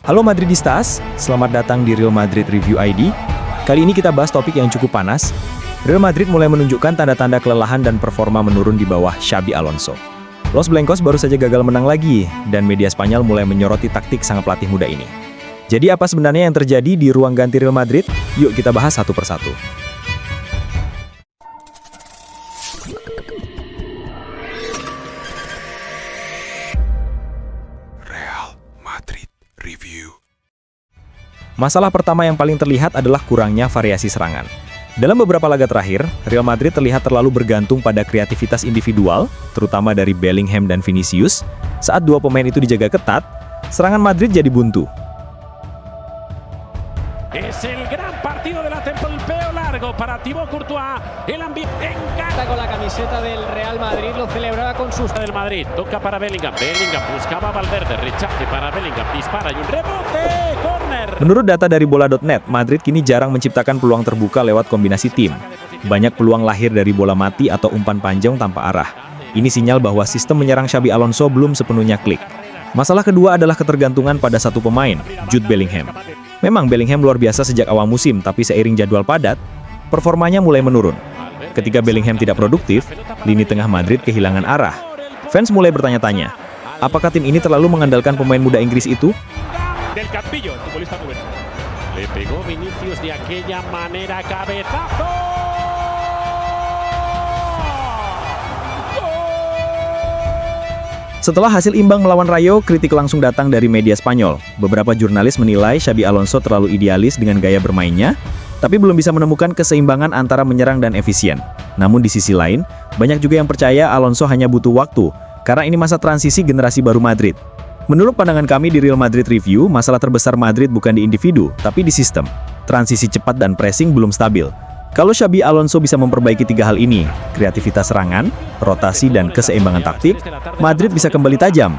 Halo Madridistas, selamat datang di Real Madrid Review ID. Kali ini kita bahas topik yang cukup panas. Real Madrid mulai menunjukkan tanda-tanda kelelahan dan performa menurun di bawah Xabi Alonso. Los Blancos baru saja gagal menang lagi, dan media Spanyol mulai menyoroti taktik sang pelatih muda ini. Jadi apa sebenarnya yang terjadi di ruang ganti Real Madrid? Yuk kita bahas satu persatu. Masalah pertama yang paling terlihat adalah kurangnya variasi serangan. Dalam beberapa laga terakhir, Real Madrid terlihat terlalu bergantung pada kreativitas individual, terutama dari Bellingham dan Vinicius. Saat dua pemain itu dijaga ketat, serangan Madrid jadi buntu. Es el gran partido de la temporada, el peo largo para Thibaut Courtois, el ambiente encanta con la camiseta del Real Madrid, lo celebraba con sus del Madrid, toca para Bellingham, buscaba Valverde, rechace para Bellingham, dispara y un rebote, corner. Menurut data dari bola.net, Madrid kini jarang menciptakan peluang terbuka lewat kombinasi tim. Banyak peluang lahir dari bola mati atau umpan panjang tanpa arah. Ini sinyal bahwa sistem menyerang Xabi Alonso belum sepenuhnya klik. Masalah kedua adalah ketergantungan pada satu pemain, Jude Bellingham. Memang Bellingham luar biasa sejak awal musim, tapi seiring jadwal padat, performanya mulai menurun. Ketika Bellingham tidak produktif, lini tengah Madrid kehilangan arah. Fans mulai bertanya-tanya, apakah tim ini terlalu mengandalkan pemain muda Inggris itu? Del Campillo, el futbolista joven. Le pegó Vinicius de aquella manera, cabezazo. Setelah hasil imbang melawan Rayo, kritik langsung datang dari media Spanyol. Beberapa jurnalis menilai Xabi Alonso terlalu idealis dengan gaya bermainnya, tapi belum bisa menemukan keseimbangan antara menyerang dan efisien. Namun di sisi lain, banyak juga yang percaya Alonso hanya butuh waktu, karena ini masa transisi generasi baru Madrid. Menurut pandangan kami di Real Madrid Review, masalah terbesar Madrid bukan di individu, tapi di sistem. Transisi cepat dan pressing belum stabil. Kalau Xabi Alonso bisa memperbaiki tiga hal ini, kreativitas serangan, rotasi, dan keseimbangan taktik, Madrid bisa kembali tajam.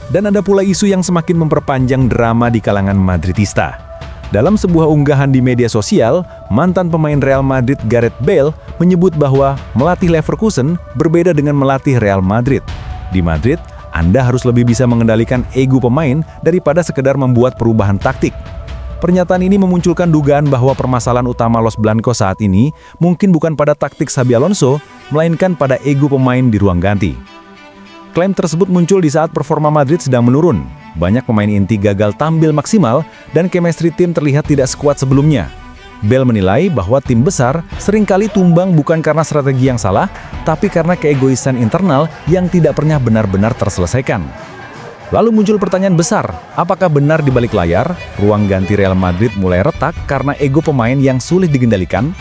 Dan ada pula isu yang semakin memperpanjang drama di kalangan Madridista. Dalam sebuah unggahan di media sosial, mantan pemain Real Madrid Gareth Bale menyebut bahwa melatih Leverkusen berbeda dengan melatih Real Madrid. Di Madrid, Anda harus lebih bisa mengendalikan ego pemain daripada sekedar membuat perubahan taktik. Pernyataan ini memunculkan dugaan bahwa permasalahan utama Los Blancos saat ini mungkin bukan pada taktik Xabi Alonso, melainkan pada ego pemain di ruang ganti. Klaim tersebut muncul di saat performa Madrid sedang menurun. Banyak pemain inti gagal tampil maksimal dan chemistry tim terlihat tidak sekuat sebelumnya. Bale menilai bahwa tim besar seringkali tumbang bukan karena strategi yang salah, tapi karena keegoisan internal yang tidak pernah benar-benar terselesaikan. Lalu muncul pertanyaan besar, apakah benar di balik layar, ruang ganti Real Madrid mulai retak karena ego pemain yang sulit dikendalikan?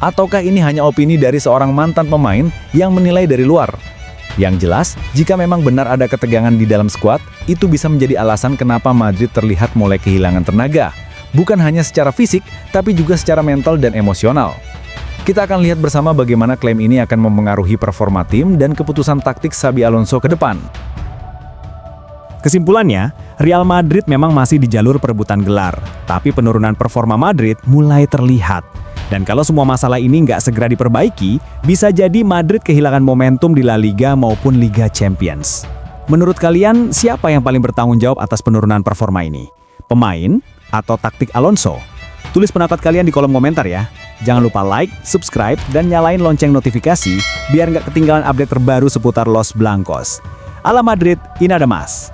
Ataukah ini hanya opini dari seorang mantan pemain yang menilai dari luar? Yang jelas, jika memang benar ada ketegangan di dalam skuad, itu bisa menjadi alasan kenapa Madrid terlihat mulai kehilangan tenaga. Bukan hanya secara fisik, tapi juga secara mental dan emosional. Kita akan lihat bersama bagaimana klaim ini akan mempengaruhi performa tim dan keputusan taktik Xabi Alonso ke depan. Kesimpulannya, Real Madrid memang masih di jalur perebutan gelar, tapi penurunan performa Madrid mulai terlihat. Dan kalau semua masalah ini nggak segera diperbaiki, bisa jadi Madrid kehilangan momentum di La Liga maupun Liga Champions. Menurut kalian, siapa yang paling bertanggung jawab atas penurunan performa ini? Pemain atau taktik Alonso? Tulis pendapat kalian di kolom komentar ya. Jangan lupa like, subscribe, dan nyalain lonceng notifikasi biar nggak ketinggalan update terbaru seputar Los Blancos. Ala Madrid, ini ada Mas.